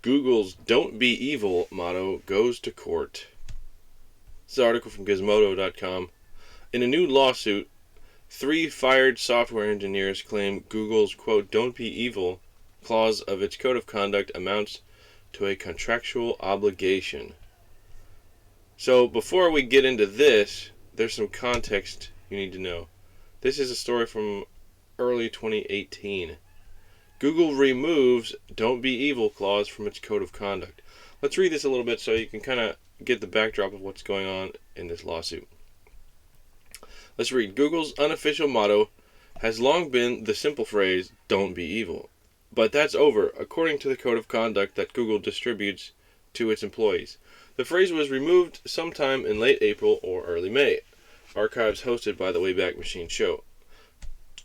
Google's "Don't Be Evil" motto goes to court. This is an article from Gizmodo.com. In a new lawsuit, 3 fired software engineers claim Google's, quote, "Don't be evil" clause of its code of conduct amounts to a contractual obligation. So before we get into this, there's some context you need to know. This is a story from early 2018. Google removes "Don't be evil" clause from its code of conduct. Let's read this a little bit so you can kind of get the backdrop of what's going on in this lawsuit. Let's read. Google's unofficial motto has long been the simple phrase, "Don't be evil." But that's over, according to the code of conduct that Google distributes to its employees. The phrase was removed sometime in late April or early May. Archives hosted by the Wayback Machine show.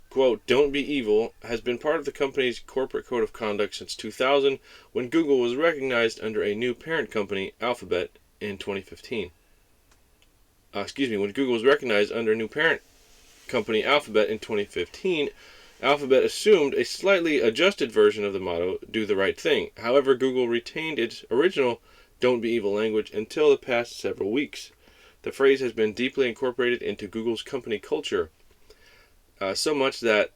Quote, "Don't be evil" has been part of the company's corporate code of conduct since 2000, when Google was recognized under a new parent company, Alphabet, in 2015. When Google was recognized under a new parent company, Alphabet, in 2015, Alphabet assumed a slightly adjusted version of the motto, "Do the right thing." However, Google retained its original "Don't be evil" language until the past several weeks. The phrase has been deeply incorporated into Google's company culture, so much that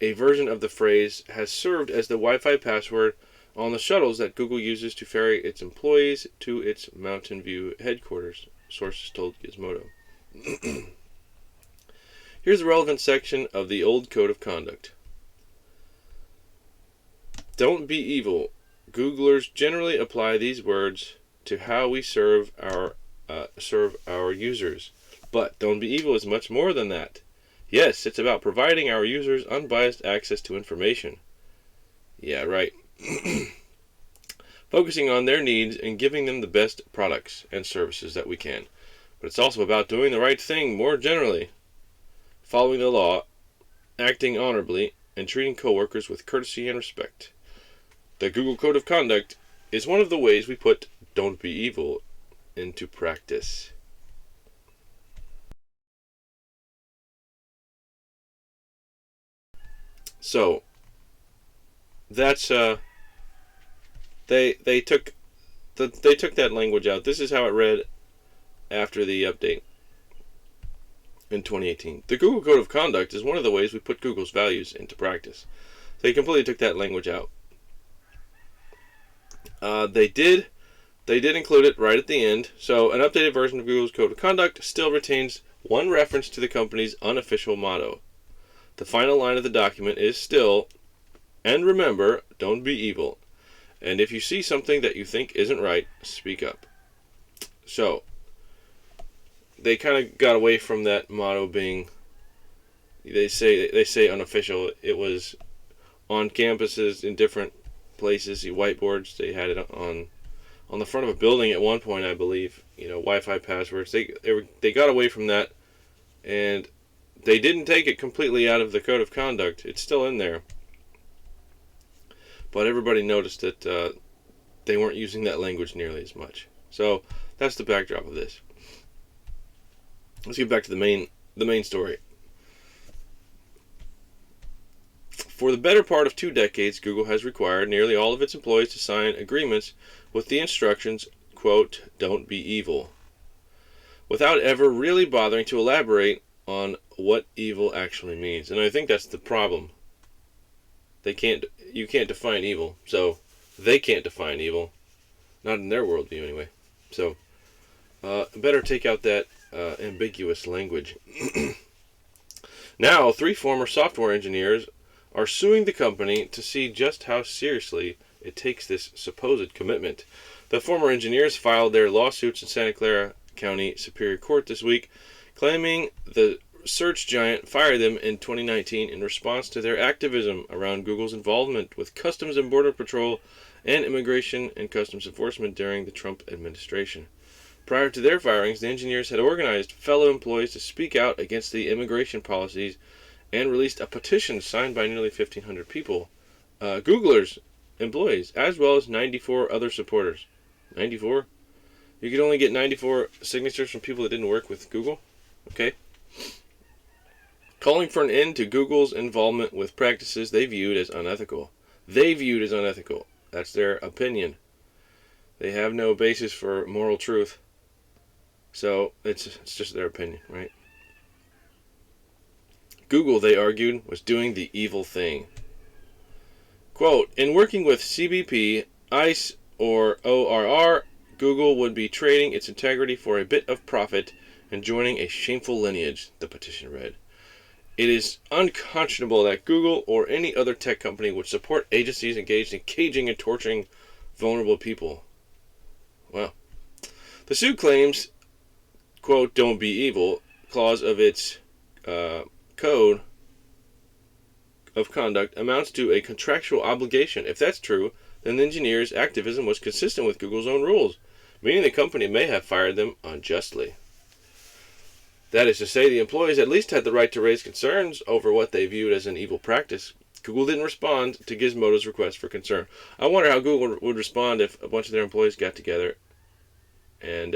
a version of the phrase has served as the Wi-Fi password on the shuttles that Google uses to ferry its employees to its Mountain View headquarters, sources told Gizmodo. Here's the relevant section of the old code of conduct. Don't be evil. Googlers generally apply these words to how we serve our users. But don't be evil is much more than that. Yes, it's about providing our users unbiased access to information. Yeah, right. Focusing on their needs and giving them the best products and services that we can. But it's also about doing the right thing more generally. Following the law, acting honorably, and treating coworkers with courtesy and respect. The Google Code of Conduct is one of the ways we put "Don't be evil" into practice. So that's they took that language out. This is how it read after the update in 2018. The Google Code of Conduct is one of the ways we put Google's values into practice. They completely took that language out. They did include it right at the end. So an updated version of Google's Code of Conduct still retains one reference to the company's unofficial motto. The final line of the document is still, "And remember, don't be evil. And if you see something that you think isn't right, speak up." So they kind of got away from that motto being, they say unofficial. It was on campuses in different places, the whiteboards. They had it on the front of a building at one point, I believe. Wi-Fi passwords. They got away from that, and they didn't take it completely out of the code of conduct. It's still in there, but everybody noticed that they weren't using that language nearly as much. So that's the backdrop of this. Let's get back to the main story. For the better part of 2 decades, Google has required nearly all of its employees to sign agreements with the instructions, quote, "Don't be evil," without ever really bothering to elaborate on what evil actually means. And I think that's the problem. You can't define evil, so they can't define evil. Not in their worldview, anyway. So, better take out that ambiguous language. Now, 3 former software engineers are suing the company to see just how seriously it takes this supposed commitment. The former engineers filed their lawsuits in Santa Clara County Superior Court this week, claiming the search giant fired them in 2019 in response to their activism around Google's involvement with Customs and Border Patrol and Immigration and Customs Enforcement during the Trump administration. Prior to their firings, the engineers had organized fellow employees to speak out against the immigration policies and released a petition signed by nearly 1,500 people, Googlers, employees, as well as 94 other supporters. 94? You could only get 94 signatures from people that didn't work with Google? Okay. Calling for an end to Google's involvement with practices they viewed as unethical. That's their opinion. They have no basis for moral truth. So it's just their opinion, right? Google, they argued, was doing the evil thing. Quote, in working with CBP, ICE, or ORR, Google would be trading its integrity for a bit of profit and joining a shameful lineage, the petition read. It is unconscionable that Google or any other tech company would support agencies engaged in caging and torturing vulnerable people. Well, the suit claims, quote, don't be evil clause of its code of conduct amounts to a contractual obligation. If that's true, then the engineers' activism was consistent with Google's own rules, meaning the company may have fired them unjustly. That is to say, the employees at least had the right to raise concerns over what they viewed as an evil practice. Google didn't respond to Gizmodo's request for concern. I wonder how Google would respond if a bunch of their employees got together and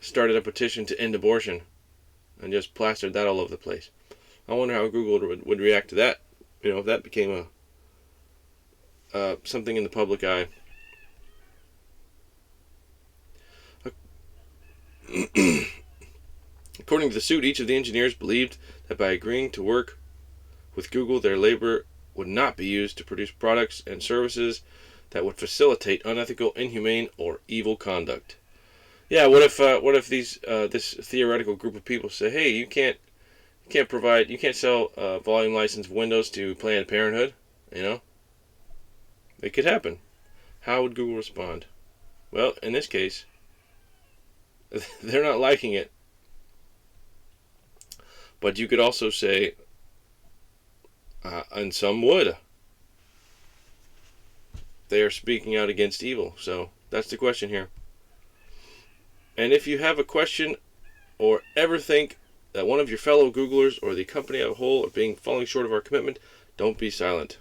started a petition to end abortion and just plastered that all over the place. I wonder how Google would react to that. You know, if that became something in the public eye. According to the suit, each of the engineers believed that by agreeing to work with Google, their labor would not be used to produce products and services that would facilitate unethical, inhumane, or evil conduct. Yeah, what if these this theoretical group of people say, hey, you can't sell volume licensed Windows to Planned Parenthood, you know? It could happen. How would Google respond? Well, in this case, they're not liking it. But you could also say, and some would. They are speaking out against evil. So that's the question here. And if you have a question or ever think that one of your fellow Googlers or the company as a whole are falling short of our commitment, don't be silent.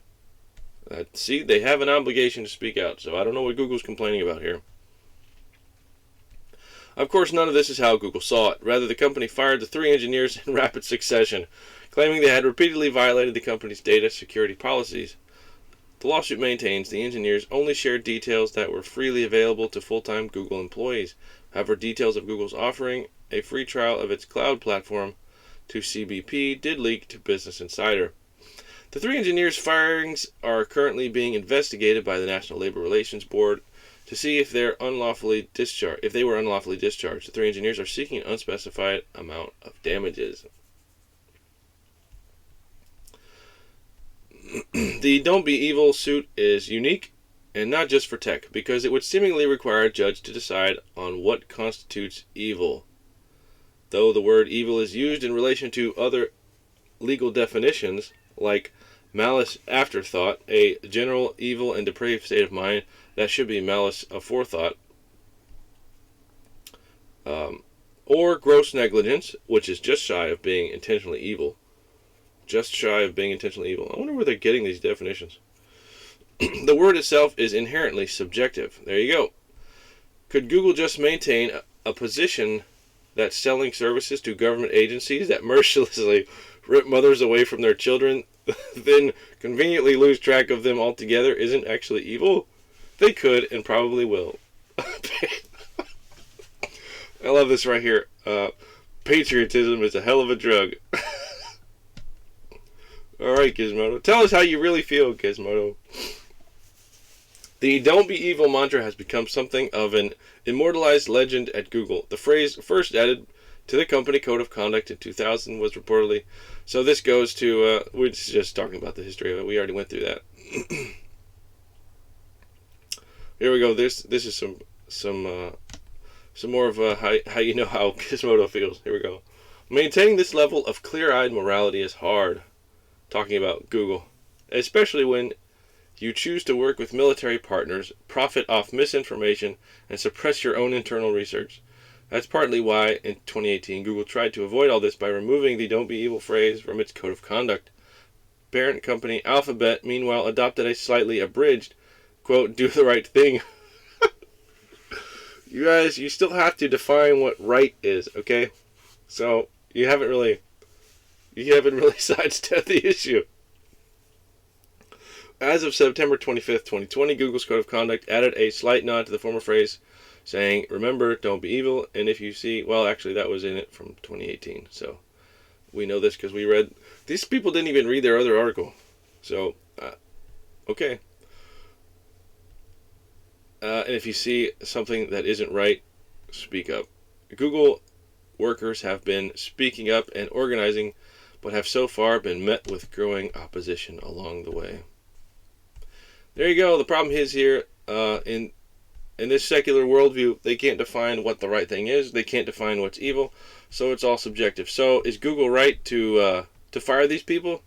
See, they have an obligation to speak out. So I don't know what Google's complaining about here. Of course, none of this is how Google saw it. Rather, the company fired the 3 engineers in rapid succession, claiming they had repeatedly violated the company's data security policies. The lawsuit maintains the engineers only shared details that were freely available to full-time Google employees. However, details of Google's offering a free trial of its cloud platform to CBP did leak to Business Insider. The 3 engineers' firings are currently being investigated by the National Labor Relations Board to see if they were unlawfully discharged. The 3 engineers are seeking an unspecified amount of damages. The Don't Be Evil suit is unique, and not just for tech, because it would seemingly require a judge to decide on what constitutes evil. Though the word evil is used in relation to other legal definitions, like malice aforethought, a general evil and depraved state of mind that should be malice aforethought, or gross negligence, which is just shy of being intentionally evil. I wonder where they're getting these definitions. The word itself is inherently subjective. There you go. Could Google just maintain a position that selling services to government agencies that mercilessly rip mothers away from their children, then conveniently lose track of them altogether, isn't actually evil? They could and probably will. I love this right here. Patriotism is a hell of a drug. Alright, Gizmodo. Tell us how you really feel, Gizmodo. The Don't Be Evil mantra has become something of an immortalized legend at Google. The phrase, first added to the company code of conduct in 2000, was reportedly... So this goes to... we're just talking about the history of it. We already went through that. Here we go. This is some more of how you know how Gizmodo feels. Here we go. Maintaining this level of clear-eyed morality is hard. Talking about Google. Especially when you choose to work with military partners, profit off misinformation, and suppress your own internal research. That's partly why, in 2018, Google tried to avoid all this by removing the Don't Be Evil phrase from its code of conduct. Parent company Alphabet, meanwhile, adopted a slightly abridged, quote, do the right thing. You guys, you still have to define what right is, okay? So, you haven't really sidestepped the issue. As of September 25th, 2020, Google's Code of Conduct added a slight nod to the former phrase, saying, remember, don't be evil, and if you see... Well, actually, that was in it from 2018, so we know this because we read... These people didn't even read their other article, so, okay. And if you see something that isn't right, speak up. Google workers have been speaking up and organizing, but have so far been met with growing opposition along the way. There you go. The problem is here, in this secular worldview, they can't define what the right thing is. They can't define what's evil, so it's all subjective. So is Google right to fire these people?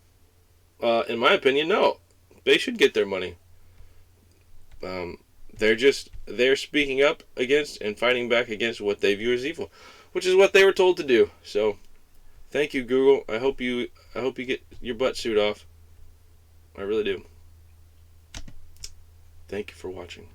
In my opinion, no. They should get their money. They're speaking up against and fighting back against what they view as evil, which is what they were told to do. So, thank you, Google. I hope you get your butt suit off. I really do. Thank you for watching.